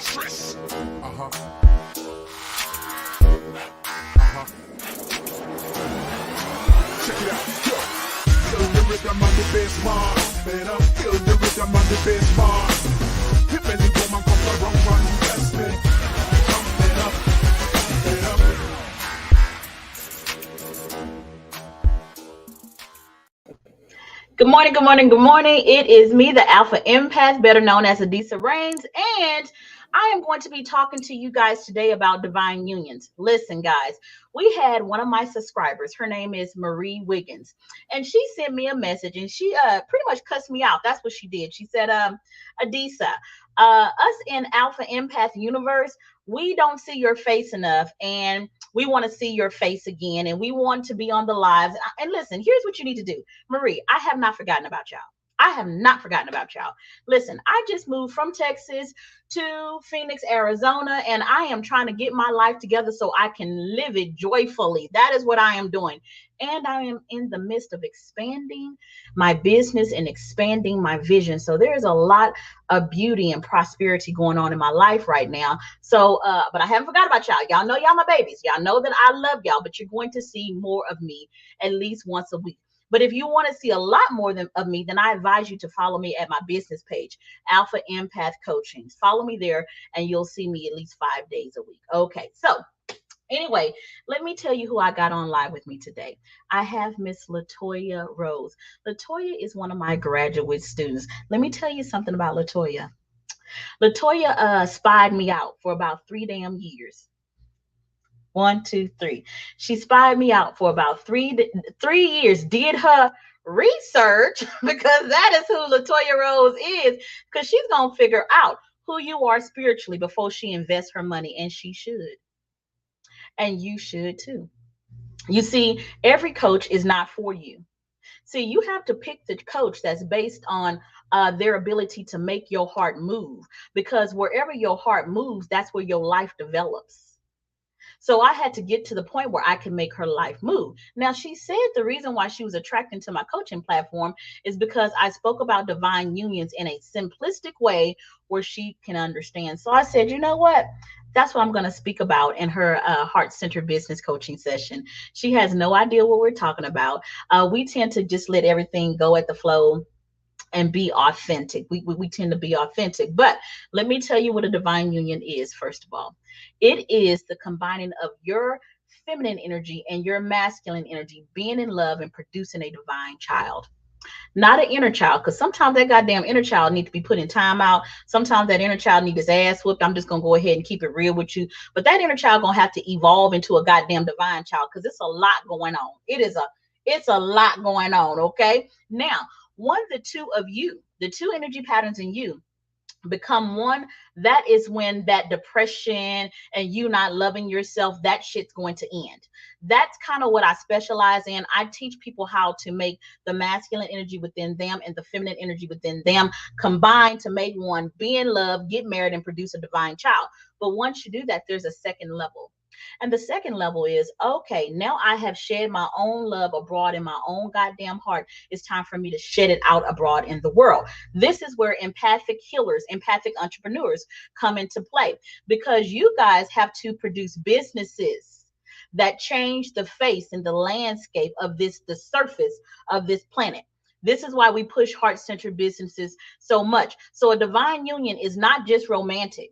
stress. Check it out. Yo. Feel the rhythm on the bass mark. Better feel the rhythm on the bass mark. Hip and the woman come around from the investment. Jump it up, it up. Good morning, good morning, good morning. It is me, the Alpha Empath, better known as Adisa Reigns, and I am going to be talking to you guys today about divine unions. Listen, guys, we had one of my subscribers. Her name is Marie Wiggins, and she sent me a message, and she pretty much cussed me out. That's what she did. She said, Adisa, us in Alpha Empath universe, we don't see your face enough, and we want to see your face again, and we want to be on the lives. And listen, here's what you need to do. Marie, I have not forgotten about y'all. I have not forgotten about y'all. Listen, I just moved from Texas to Phoenix, Arizona, and I am trying to get my life together so I can live it joyfully. That is what I am doing. And I am in the midst of expanding my business and expanding my vision. So there's a lot of beauty and prosperity going on in my life right now. So, but I haven't forgot about y'all. Y'all know y'all my babies. Y'all know that I love y'all, but you're going to see more of me at least once a week. But if you want to see a lot more of me, then I advise you to follow me at my business page, Alpha Empath Coaching. Follow me there and you'll see me at least 5 days a week. Okay, so anyway, let me tell you who I got on live with me today. I have Miss Latoya Rose. Latoya is one of my graduate students. Let me tell you something about Latoya. Latoya spied me out for about 3 damn years. 1, 2, 3. She spied me out for about 3 years. Did her research because that is who Latoya Rose is. Because she's gonna figure out who you are spiritually before she invests her money, and she should, and you should too. You see, every coach is not for you. See, you have to pick the coach that's based on their ability to make your heart move. Because wherever your heart moves, that's where your life develops. So I had to get to the point where I can make her life move. Now, she said the reason why she was attracted to my coaching platform is because I spoke about divine unions in a simplistic way where she can understand. So I said, you know what? That's what I'm going to speak about in her heart centered business coaching session. She has no idea what we're talking about. We tend to just let everything go at the flow and be authentic. We tend to be authentic. But let me tell you what a divine union is, first of all. It is the combining of your feminine energy and your masculine energy, being in love and producing a divine child. Not an inner child, because sometimes that goddamn inner child need to be put in timeout. Sometimes that inner child need his ass whooped. I'm just gonna go ahead and keep it real with you. But that inner child gonna have to evolve into a goddamn divine child because it's a lot going on. It's a lot going on. Okay. Now, one, the two of you, the two energy patterns in you become one, that is when that depression and you not loving yourself, that shit's going to end. That's kind of what I specialize in. I teach people how to make the masculine energy within them and the feminine energy within them combine to make one, be in love, get married, and produce a divine child. But once you do that, there's a second level. And the second level is, okay, now I have shed my own love abroad in my own goddamn heart. It's time for me to shed it out abroad in the world. This is where empathic healers, empathic entrepreneurs come into play, because you guys have to produce businesses that change the face and the landscape of the surface of this planet. This is why we push heart centered businesses so much. So a divine union is not just romantic.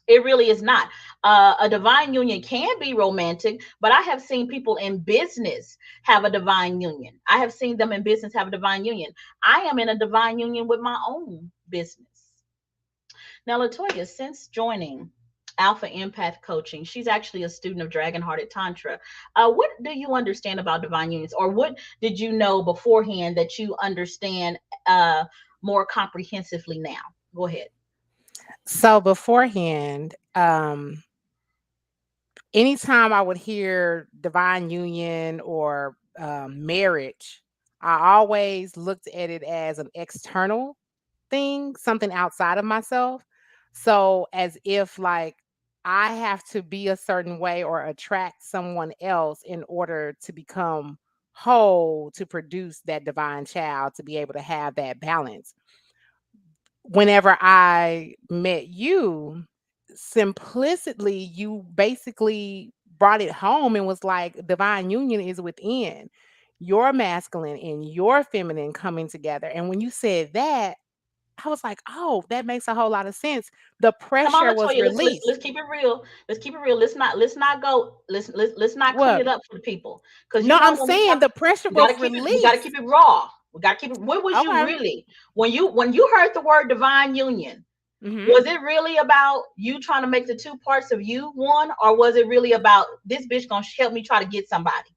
It really is not. A divine union can be romantic, but I have seen people in business have a divine union. I have seen them in business have a divine union. I am in a divine union with my own business. Now, Latoya, since joining Alpha Empath Coaching, she's actually a student of Dragon Hearted Tantra. What do you understand about divine unions, or what did you know beforehand that you understand more comprehensively now? Go ahead. So beforehand, anytime I would hear divine union or marriage, I always looked at it as an external thing, something outside of myself. So as if like I have to be a certain way or attract someone else in order to become whole, to produce that divine child, to be able to have that balance. whenever I met you, simplicity, you basically brought it home and was like, divine union is within your masculine and your feminine coming together. And when you said that, I was like, oh, that makes a whole lot of sense. The Come on, pressure was Latoya. released. Let's keep it real. Let's keep it real. Let's not go. Let's not clean What? it up for the people. Because No, you know I'm when we saying talk, the pressure was we gotta released. keep it raw. We gotta keep it. What was you Okay. really when you heard the word divine union? Hmm. Was it really about you trying to make the two parts of you one, or was it really about this bitch gonna help me try to get somebody?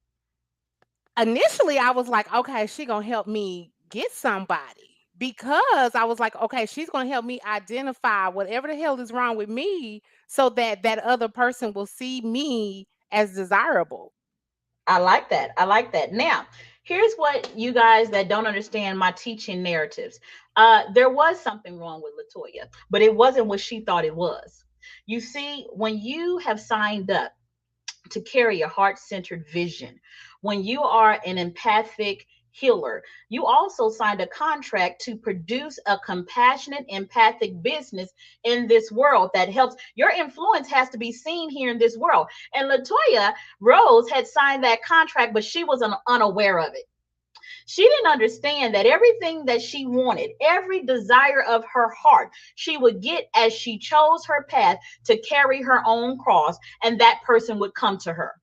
Initially, I was like, okay, she gonna help me get somebody because I was like, okay, she's gonna help me identify whatever the hell is wrong with me, so that that other person will see me as desirable. I like that. I like that. Now, here's what you guys that don't understand my teaching narratives. There was something wrong with Latoya, but it wasn't what she thought it was. You see, when you have signed up to carry a heart centered vision. When you are an empathic healer, you also signed a contract to produce a compassionate, empathic business in this world that helps. Your influence has to be seen here in this world. And Latoya Rose had signed that contract, but she was unaware of it. She didn't understand that everything that she wanted, every desire of her heart, she would get as she chose her path to carry her own cross, and that person would come to her.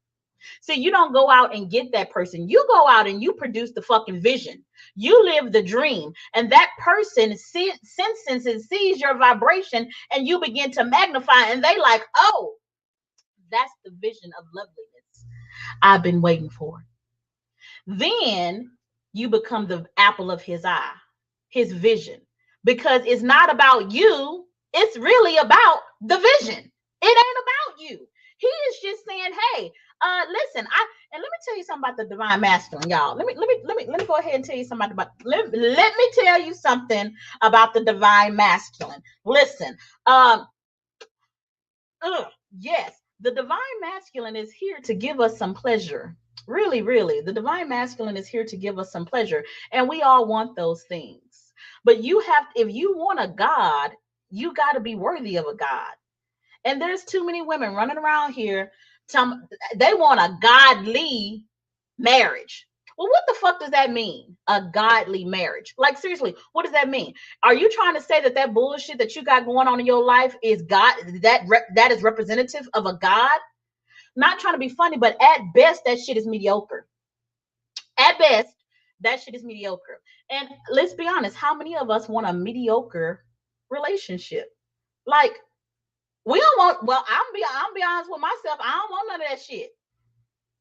See, you don't go out and get that person. You go out and you produce the fucking vision. You live the dream, and that person senses and sees your vibration, and you begin to magnify, and they like, oh, that's the vision of loveliness I've been waiting for. Then you become the apple of his eye, his vision, because it's not about you. It's really about the vision. It ain't about you. He is just saying, hey, listen, and let me tell you something about the divine masculine, y'all. Let me go ahead and tell you something about let me tell you something about the divine masculine. Listen, um, yes, the divine masculine is here to give us some pleasure. Really, really, the divine masculine is here to give us some pleasure, and we all want those things. But you have, if you want a God, you got to be worthy of a God. And there's too many women running around here. They want a godly marriage. Well, what the fuck does that mean? A godly marriage? Like, seriously, what does that mean? Are you trying to say that that bullshit that you got going on in your life is God? That is representative of a God? Not trying to be funny, but at best, that shit is mediocre. At best, that shit is mediocre. And let's be honest, how many of us want a mediocre relationship? Like, we don't want. Well, I'm be honest with myself. I don't want none of that shit.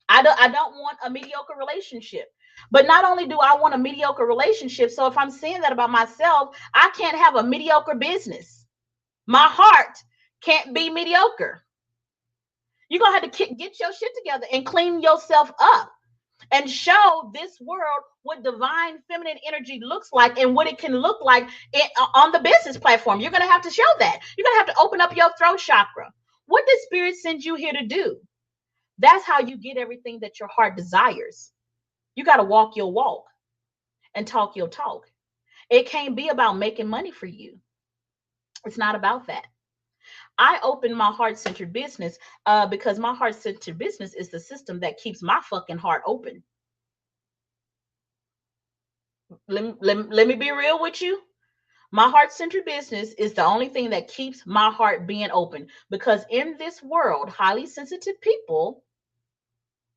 I don't want a mediocre relationship. But not only do I want a mediocre relationship, so if I'm saying that about myself, I can't have a mediocre business. My heart can't be mediocre. You're gonna have to get your shit together and clean yourself up and show this world what divine feminine energy looks like and what it can look like on the business platform. You're gonna have to show that. You're gonna have to open up your throat chakra. What did spirit send you here to do? That's how you get everything that your heart desires. You got to walk your walk and talk your talk. It can't be about making money for you. It's not about that. I opened my heart centered business because my heart centered business is the system that keeps my fucking heart open. Let me be real with you. My heart centered business is the only thing that keeps my heart being open, because in this world, highly sensitive people,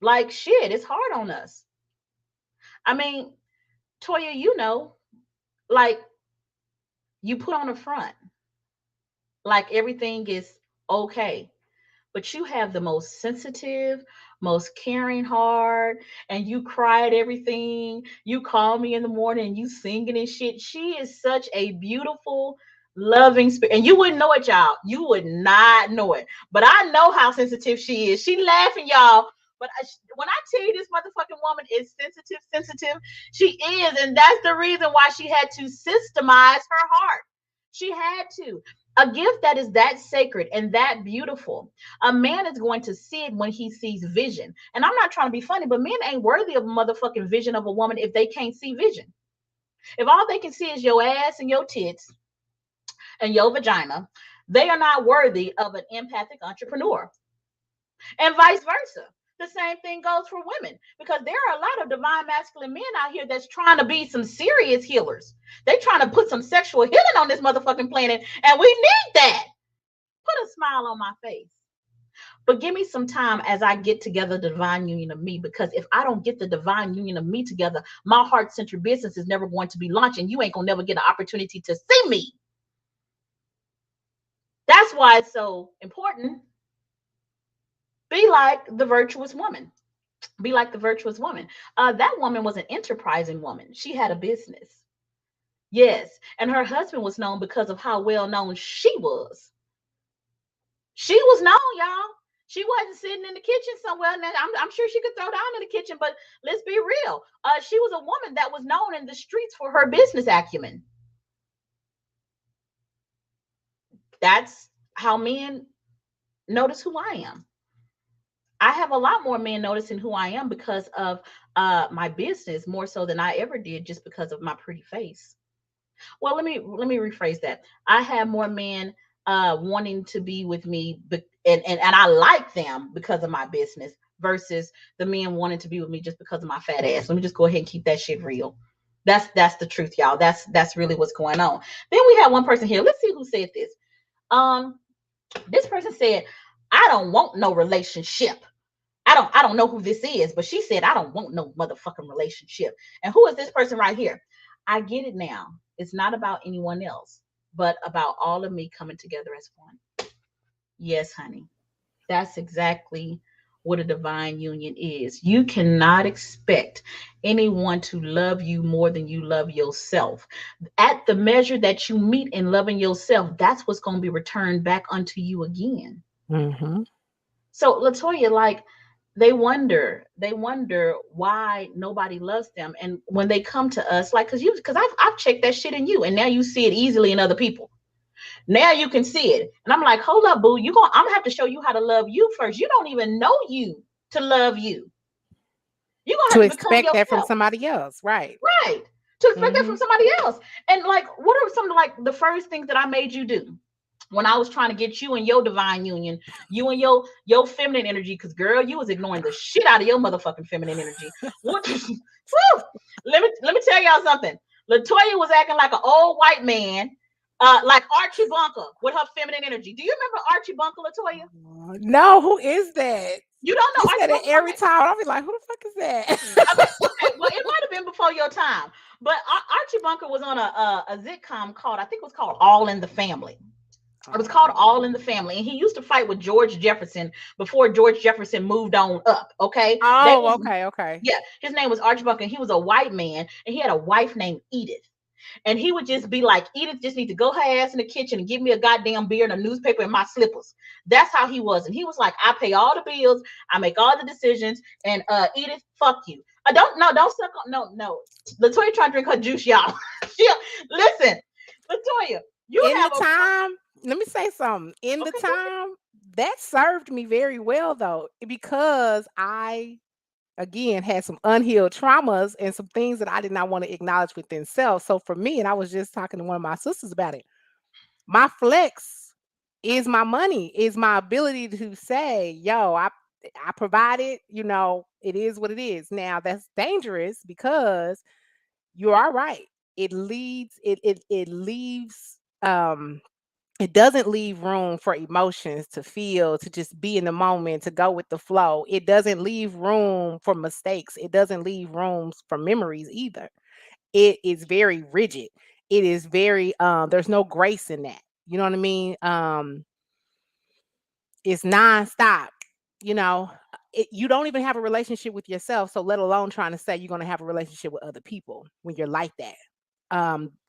like, shit, it's hard on us. I mean, Toya, like, you put on a front, like everything is okay, but you have the most sensitive, most caring heart, and you cry at everything. You call me in the morning and you singing and shit. She is such a beautiful, loving spirit, and you wouldn't know it, y'all. You would not know it, but I know how sensitive she is. She laughing, y'all. But when I tell you this motherfucking woman is sensitive, she is, and that's the reason why she had to systemize her heart. She had to. A gift that is that sacred and that beautiful, a man is going to see it when he sees vision. And I'm not trying to be funny, but men ain't worthy of a motherfucking vision of a woman if they can't see vision. If all they can see is your ass and your tits, and your vagina, they are not worthy of an empathic entrepreneur. And vice versa. The same thing goes for women because there are a lot of divine masculine men out here that's trying to be some serious healers. They trying to put some sexual healing on this motherfucking planet, and we need that. Put a smile on my face. But give me some time as I get together the divine union of me, because if I don't get the divine union of me together, my heart-centered business is never going to be launched, and you ain't gonna never get an opportunity to see me. That's why it's so important. Be like the virtuous woman. Be like the virtuous woman. That woman was an enterprising woman. She had a business. Yes. And her husband was known because of how well known she was. She was known, y'all. She wasn't sitting in the kitchen somewhere. And I'm sure she could throw down in the kitchen, but let's be real. She was a woman that was known in the streets for her business acumen. That's how men notice who I am. I have a lot more men noticing who I am because of my business, more so than I ever did just because of my pretty face. Well, let me rephrase that. I have more men wanting to be with me, and I like them because of my business versus the men wanting to be with me just because of my fat ass. Let me just go ahead and keep that shit real. That's the truth, y'all. That's really what's going on. Then we have one person here. Let's see who said this. This person said, I don't want no relationship. I don't know who this is, but she said, I don't want no motherfucking relationship. And who is this person right here? I get it now. It's not about anyone else, but about all of me coming together as one. Yes, honey. That's exactly what a divine union is. You cannot expect anyone to love you more than you love yourself. At the measure that you meet in loving yourself, that's what's going to be returned back unto you again. Mm-hmm. So, Latoya, like, they wonder why nobody loves them, and when they come to us, like, because I've checked that shit in you, and now you see it easily in other people. Now you can see it, and I'm like, hold up, boo, I'm gonna have to show you how to love you first. You don't even know you to love you. You're gonna have to become expect that from yourself. somebody else, right? Right. To expect that from somebody else. And like, what are some of like the first things that I made you do when I was trying to get you and your divine union, you and your feminine energy? Because girl, you was ignoring the shit out of your motherfucking feminine energy. What? Woo! Let me tell y'all something. Latoya was acting like an old white man, like Archie Bunker with her feminine energy. Do you remember Archie Bunker, Latoya? No, who is that? You don't know You Archie said it Bunker? every time. I'll be like, who the fuck is that? Okay, well, it might have been before your time, but Archie Bunker was on a sitcom called, I think it was called All in the Family. It was called All in the Family, and he used to fight with George Jefferson before George Jefferson moved on up. Okay. Oh, okay. Yeah, his name was Archie Bunker. He was a white man, and he had a wife named Edith. And he would just be like, Edith just need to go her ass in the kitchen and give me a goddamn beer and a newspaper and my slippers. That's how he was. And he was like, I pay all the bills, I make all the decisions, and Edith, fuck you. Don't suck on, no. Latoya trying to drink her juice, y'all. Listen, Latoya, let me say something. In the time, that served me very well though, because I again had some unhealed traumas and some things that I did not want to acknowledge within self. So for me, and I was just talking to one of my sisters about it, my flex is my money, is my ability to say, yo, I provided, it is what it is. Now that's dangerous because you are right. It leaves, it doesn't leave room for emotions to feel, to just be in the moment, to go with the flow. It doesn't leave room for mistakes. It doesn't leave room for memories either. It is very rigid. It is very, there's no grace in that. You know what I mean? It's nonstop, you don't even have a relationship with yourself. So let alone trying to say you're going to have a relationship with other people when you're like that.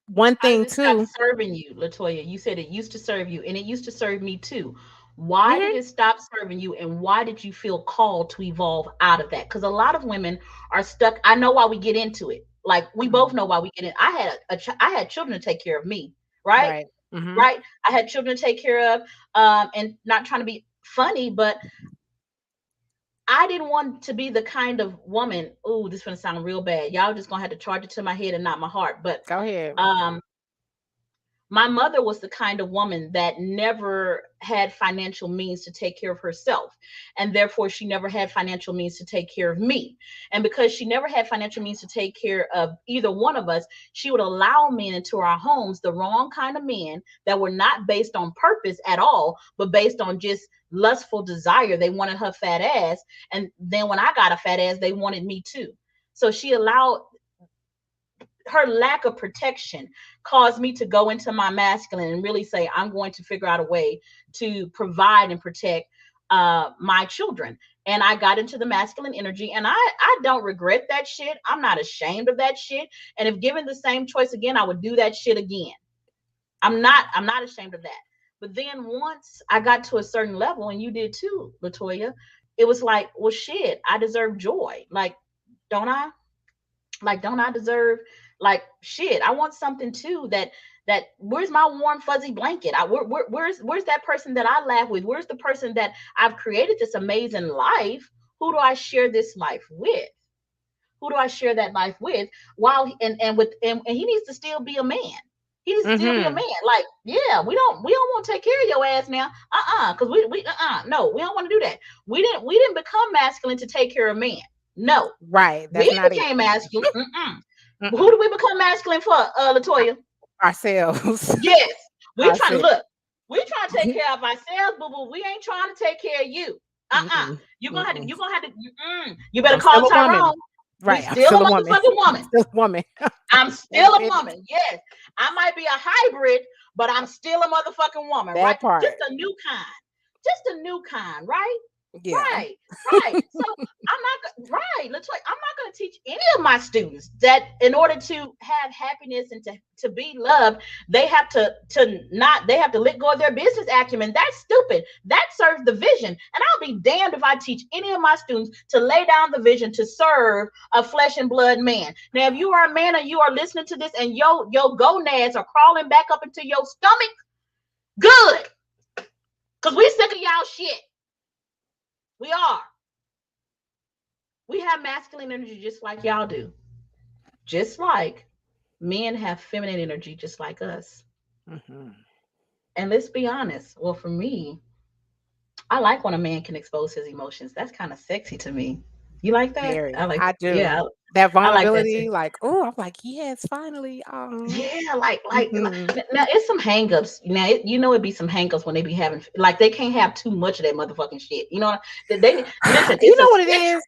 One thing too, serving you, Latoya. You said it used to serve you, and it used to serve me too. Why did it stop serving you, and why did you feel called to evolve out of that? Because a lot of women are stuck. I know why we get into it. Like, we both know why we get in. I had children to take care of me, right? Right. I had children to take care of, and not trying to be funny, but I didn't want to be the kind of woman. Oh, this is gonna sound real bad. Y'all just gonna have to charge it to my head and not my heart. But go ahead. My mother was the kind of woman that never had financial means to take care of herself. And therefore, she never had financial means to take care of me. And because she never had financial means to take care of either one of us, she would allow men into our homes, the wrong kind of men that were not based on purpose at all, but based on just lustful desire. They wanted her fat ass. And then when I got a fat ass, they wanted me too. So she allowed, her lack of protection caused me to go into my masculine and really say, I'm going to figure out a way to provide and protect my children. And I got into the masculine energy, and I don't regret that shit. I'm not ashamed of that shit. And if given the same choice again, I would do that shit again. I'm not ashamed of that. But then once I got to a certain level, and you did too, Latoya, it was like, well, shit, I deserve joy. Like, don't I? Like, don't I deserve, like, shit, I want something too, that where's my warm fuzzy blanket? Where's that person that I laugh with? Where's the person that I've created this amazing life? Who do I share this life with? Who do I share that life with? While and he needs to still be a man. He needs to still be a man. Like, yeah, we don't want to take care of your ass now. Because no, we don't want to do that. We didn't become masculine to take care of men. No. Right. That's we not became it. Masculine. Who do we become masculine for, Latoya? Ourselves. Yes. We're trying to look. We're trying to take care of ourselves, boo-boo. We ain't trying to take care of you. You're gonna have to, you better call Tyrone. Right. I'm still a motherfucking woman. Still a woman. I'm still a woman. Yes. I might be a hybrid, but I'm still a motherfucking woman. That right? part. Just a new kind. Just a new kind, right? Yeah. Right. So I'm not going to teach any of my students that in order to have happiness and to be loved, they have to let go of their business acumen. That's stupid. That serves the vision. And I'll be damned if I teach any of my students to lay down the vision to serve a flesh and blood man. Now, if you are a man and you are listening to this and your gonads are crawling back up into your stomach, good. Because we sick of y'all shit. We are. We have masculine energy just like y'all do. Just like men have feminine energy just like us. And let's be honest. Well, for me, I like when a man can expose his emotions. That's kind of sexy to me. You like that? Very. I do. Yeah. That vulnerability, like, oh, I'm like, yes, finally. Yeah, like now it's some hangups. Now it'd be some hangups when they be having, like, they can't have too much of that motherfucking shit. You know, they listen. You know what it is?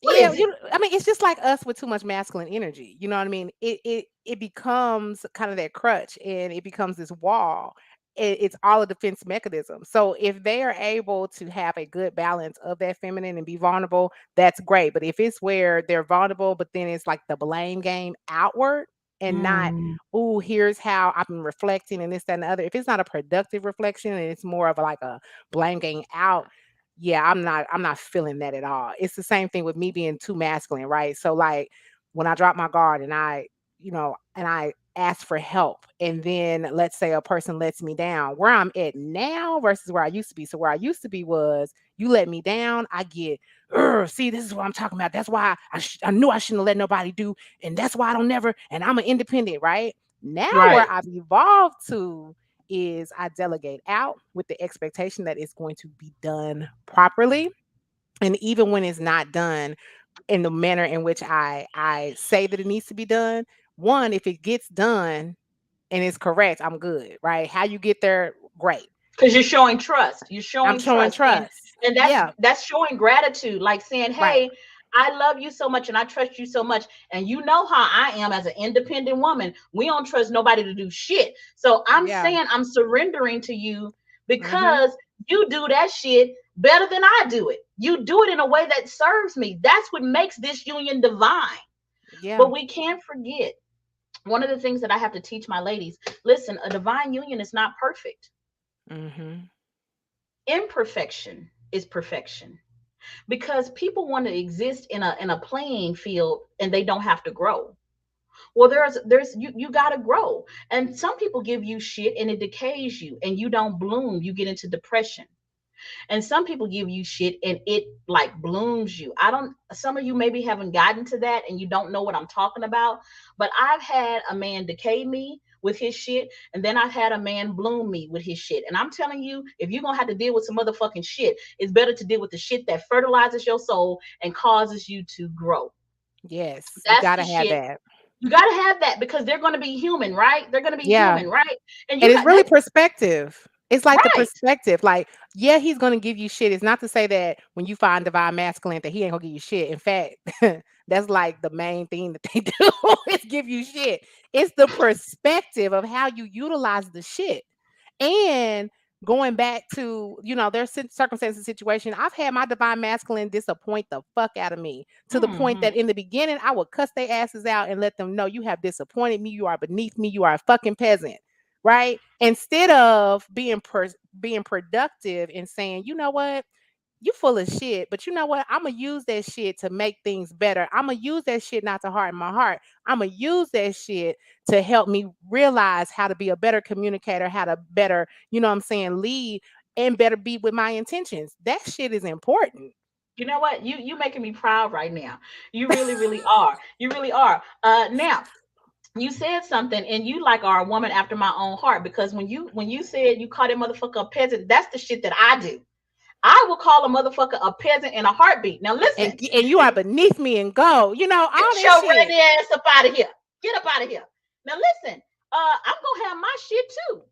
Yeah, I mean, it's just like us with too much masculine energy. You know what I mean? It becomes kind of that crutch, and it becomes this wall. It's all a defense mechanism. So if they are able to have a good balance of that feminine and be vulnerable, that's great. But if it's where they're vulnerable, but then it's like the blame game outward and not, oh, here's how I've been reflecting and this, that, and the other. If it's not a productive reflection and it's more of like a blame game out, yeah, I'm not feeling that at all. It's the same thing with me being too masculine, right? So like when I drop my guard and I ask for help, and then let's say a person lets me down, where I'm at now versus where I used to be. So where I used to be was, you let me down, I get, see, this is what I'm talking about. That's why I knew I shouldn't have let nobody do, and that's why I don't never, and I'm an independent, right? Now where I've evolved to is I delegate out with the expectation that it's going to be done properly. And even when it's not done in the manner in which I say that it needs to be done, one, if it gets done and it's correct, I'm good, right? How you get there, great. Because you're showing trust. You're showing trust. And that's showing gratitude, like saying, hey, I love you so much and I trust you so much. And you know how I am as an independent woman. We don't trust nobody to do shit. So I'm saying I'm surrendering to you because you do that shit better than I do it. You do it in a way that serves me. That's what makes this union divine. Yeah. But we can't forget, one of the things that I have to teach my ladies, listen, a divine union is not perfect. Imperfection is perfection. Because people want to exist in a playing field and they don't have to grow. Well, there's you got to grow. And some people give you shit and it decays you and you don't bloom. You get into depression. And some people give you shit and it like blooms you. I don't, some of you maybe haven't gotten to that and you don't know what I'm talking about, but I've had a man decay me with his shit, and then I've had a man bloom me with his shit. And I'm telling you, if you're gonna have to deal with some motherfucking shit, it's better to deal with the shit that fertilizes your soul and causes you to grow. Yes, you That's gotta the have shit. that. You gotta have that because they're gonna be human, right? They're gonna be Yeah. human, right? And And you it's got really that perspective. It's like the right. perspective. Like, yeah, he's gonna give you shit. It's not to say that when you find divine masculine that he ain't gonna give you shit. In fact, that's like the main thing that they do is give you shit. It's the perspective of how you utilize the shit. And going back to, there's circumstances, situation. I've had my divine masculine disappoint the fuck out of me to the point Mhm. that in the beginning I would cuss their asses out and let them know you have disappointed me. You are beneath me. You are a fucking peasant. Right? Instead of being productive and saying, you know what? You full of shit, but you know what? I'm gonna use that shit to make things better. I'm gonna use that shit not to harden my heart. I'm gonna use that shit to help me realize how to be a better communicator, how to better, what I'm saying, lead and better be with my intentions. That shit is important. You know what? You making me proud right now. You really, really are. You really are. Now you said something, and you like are a woman after my own heart because when you said you call that motherfucker a peasant, that's the shit that I do. I will call a motherfucker a peasant in a heartbeat. Now listen, And you are beneath me and go, all get that your shit. ready ass up out of here. Get up out of here. Now listen, I'm gonna have my shit too.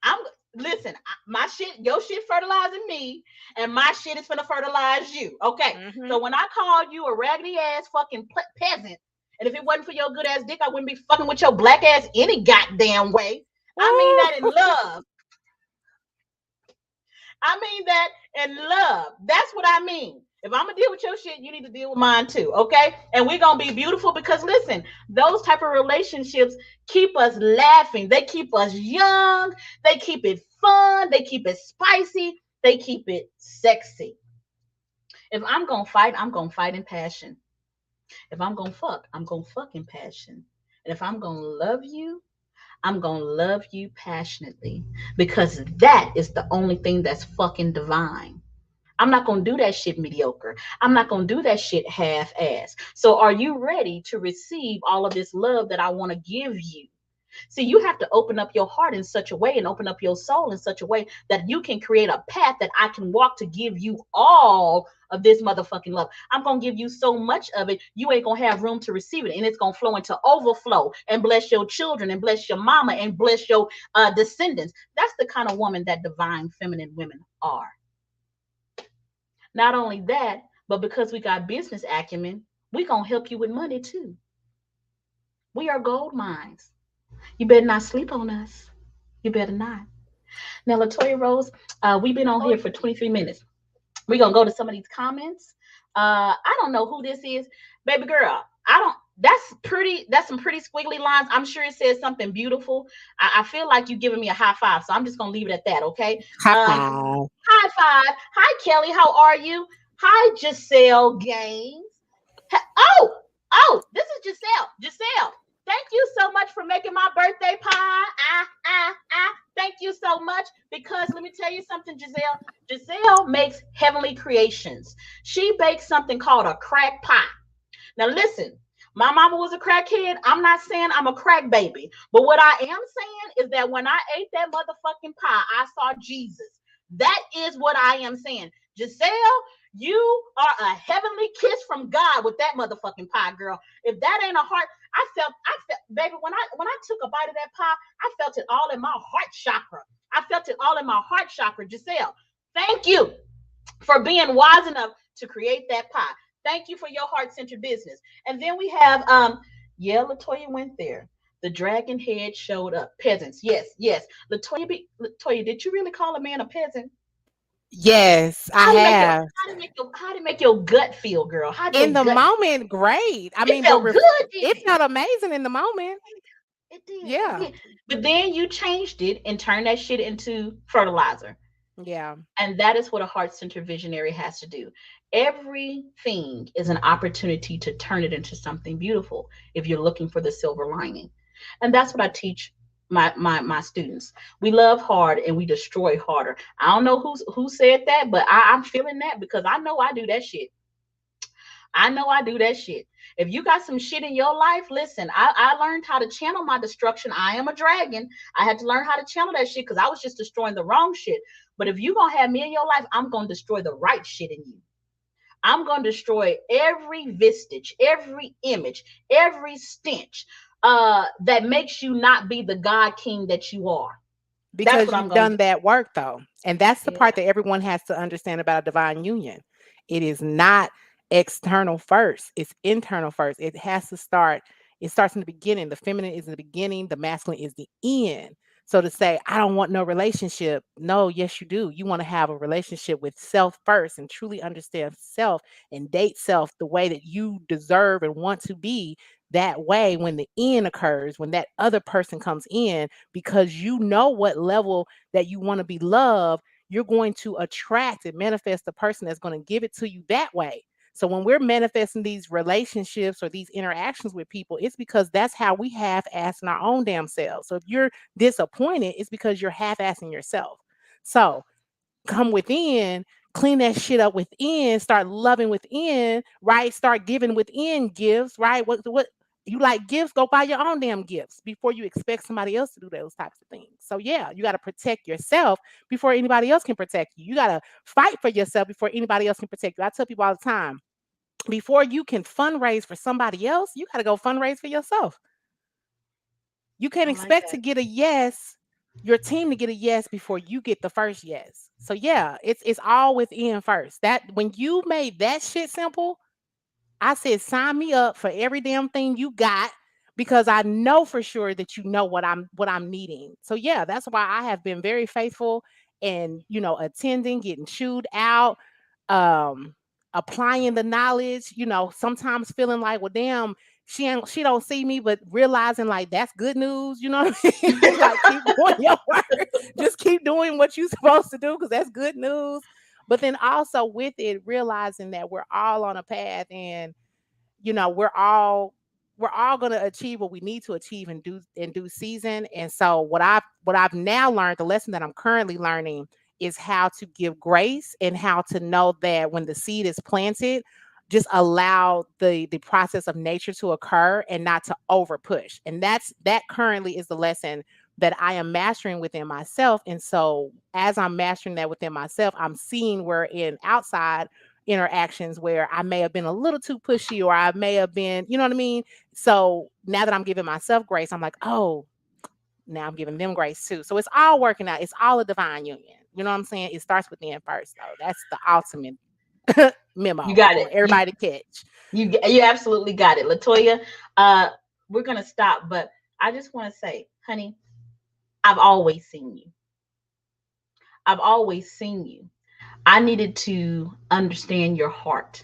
I'm listen, my shit, your shit fertilizing me, and my shit is gonna fertilize you. Okay. Hmm. So when I called you a raggedy ass fucking peasant, and if it wasn't for your good ass dick, I wouldn't be fucking with your black ass any goddamn way. I mean that in love. I mean that in love. That's what I mean. If I'm gonna deal with your shit, you need to deal with mine too, okay? And we're gonna be beautiful because listen, those type of relationships keep us laughing. They keep us young. They keep it fun. They keep it spicy. They keep it sexy. If I'm gonna fight in passion. If I'm gonna fuck in passion. And if I'm gonna love you, I'm gonna love you passionately because that is the only thing that's fucking divine. I'm not gonna do that shit mediocre. I'm not gonna do that shit half ass. So, are you ready to receive all of this love that I wanna give you? See, you have to open up your heart in such a way and open up your soul in such a way that you can create a path that I can walk to give you all of this motherfucking love. I'm going to give you so much of it, you ain't going to have room to receive it. And it's going to flow into overflow and bless your children and bless your mama and bless your descendants. That's the kind of woman that divine feminine women are. Not only that, but because we got business acumen, we going to help you with money too. We are gold mines. You better not sleep on us. You better not. Now, Latoya Rose, we've been on here for 23 minutes. We're gonna go to some of these comments. I don't know who this is, baby girl. I don't. That's pretty. That's some pretty squiggly lines. I'm sure it says something beautiful. I feel like you giving me a high five, so I'm just gonna leave it at that. Okay. High five. High five. Hi, Kelly. How are you? Hi, Giselle Gaines. Oh, this is Giselle. Giselle, thank you so much for making my birthday pie. Thank you so much because let me tell you something, Giselle. Giselle makes heavenly creations. She bakes something called a crack pie. Now, listen, my mama was a crackhead. I'm not saying I'm a crack baby, but what I am saying is that when I ate that motherfucking pie, I saw Jesus. That is what I am saying. Giselle, you are a heavenly kiss from God with that motherfucking pie, girl. If that ain't a heart, I felt, baby, when I took a bite of that pie, I felt it all in my heart chakra. I felt it all in my heart chakra. Giselle, thank you for being wise enough to create that pie. Thank you for your heart-centered business. And then we have yeah, Latoya went there. The dragon head showed up. Peasants. Yes, yes. Latoya, did you really call a man a peasant? Yes, I have. How did it make your gut feel, girl? How did your In the gut moment, great. I it mean, but felt good, didn't it it? felt amazing in the moment. It did. It Yeah. did. But then you changed it and turned that shit into fertilizer. Yeah. And that is what a heart centered visionary has to do. Everything is an opportunity to turn it into something beautiful if you're looking for the silver lining. And that's what I teach my students. We love hard and we destroy harder. I don't know who said that, but I'm feeling that because I know I do that shit. I know I do that shit. If you got some shit in your life, listen, I learned how to channel my destruction. I am a dragon. I had to learn how to channel that shit because I was just destroying the wrong shit. But if you gonna have me in your life, I'm gonna destroy the right shit in you. I'm gonna destroy every vestige, every image, every stench that makes you not be the God King that you are. That's because what I'm you've gonna done do. that work though. And that's the Yeah. part that everyone has to understand about a divine union. It is not external first, it's internal first. It has to start, it starts in the beginning. The feminine is in the beginning, the masculine is the end. So to say, I don't want no relationship, no, yes, you do. You want to have a relationship with self first and truly understand self and date self the way that you deserve and want to be. That way, when the end occurs, when that other person comes in, because you know what level that you want to be loved, you're going to attract and manifest the person that's going to give it to you that way. So when we're manifesting these relationships or these interactions with people, it's because that's how we half-ass in our own damn selves. So if you're disappointed, it's because you're half-assing yourself. So come within, clean that shit up within, start loving within, right? Start giving within gifts, right? What you like gifts, go buy your own damn gifts before you expect somebody else to do those types of things. So yeah, you got to protect yourself before anybody else can protect you. You got to fight for yourself before anybody else can protect you. I tell people all the time, before you can fundraise for somebody else, you got to go fundraise for yourself. You can't I like expect to that. get a yes, your team to get a yes before you get the first yes. So yeah, it's all within first. That when you made that shit simple, I said sign me up for every damn thing you got because I know for sure that you know what I'm needing. So yeah, that's why I have been very faithful and attending, getting chewed out, um applying the knowledge, sometimes feeling like, well damn, she don't see me, but realizing like that's good news, you know what I mean? Like keep doing your work. Just keep doing what you're supposed to do because that's good news. But then also with it, realizing that we're all on a path and we're all going to achieve what we need to achieve in due season. And so what I've now learned, the lesson that I'm currently learning is how to give grace and how to know that when the seed is planted, just allow the process of nature to occur and not to over push. And that currently is the lesson that I am mastering within myself. And so as I'm mastering that within myself, I'm seeing where in outside interactions where I may have been a little too pushy or I may have been, you know what I mean? So now that I'm giving myself grace, I'm like, oh, now I'm giving them grace too. So it's all working out. It's all a divine union. You know what I'm saying? It starts with them first, though. That's the ultimate You memo got for it. everybody to catch. You absolutely got it, Latoya. Uh, we're gonna stop, but I just want to say, honey, I've always seen you. I've always seen you. I needed to understand your heart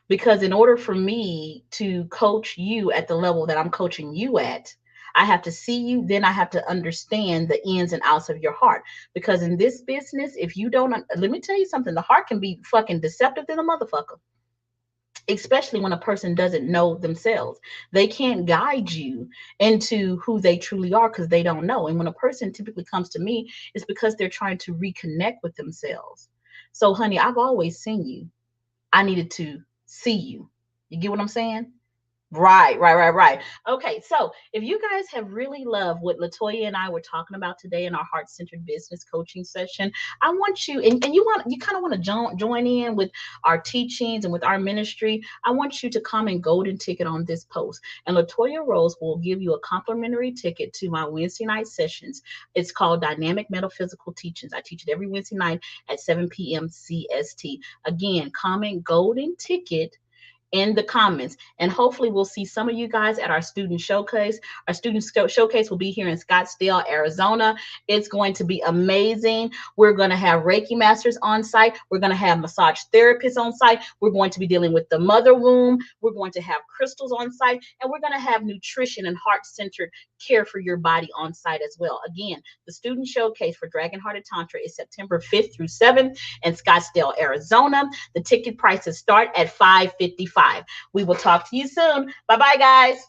because in order for me to coach you at the level that I'm coaching you at, I have to see you, then I have to understand the ins and outs of your heart. Because in this business, if you don't, let me tell you something, the heart can be fucking deceptive than a motherfucker, especially when a person doesn't know themselves. They can't guide you into who they truly are because they don't know. And when a person typically comes to me, it's because they're trying to reconnect with themselves. So, honey, I've always seen you. I needed to see you. You get what I'm saying? Right. Okay, so if you guys have really loved what Latoya and I were talking about today in our heart-centered business coaching session, I want you, and you kind of want to join in with our teachings and with our ministry. I want you to comment golden ticket on this post, and Latoya Rose will give you a complimentary ticket to my Wednesday night sessions. It's called Dynamic Metaphysical Teachings. I teach it every Wednesday night at 7 p.m. CST. Again, comment golden ticket in the comments, and hopefully we'll see some of you guys at our student showcase. Our student showcase will be here in Scottsdale, Arizona. It's going to be amazing. We're going to have Reiki masters on site. We're going to have massage therapists on site. We're going to be dealing with the mother womb. We're going to have crystals on site, and we're going to have nutrition and heart-centered care for your body on site as well. Again, the student showcase for Dragon Hearted Tantra is September 5th through 7th in Scottsdale, Arizona. The ticket prices start at $555. We will talk to you soon. Bye bye, guys.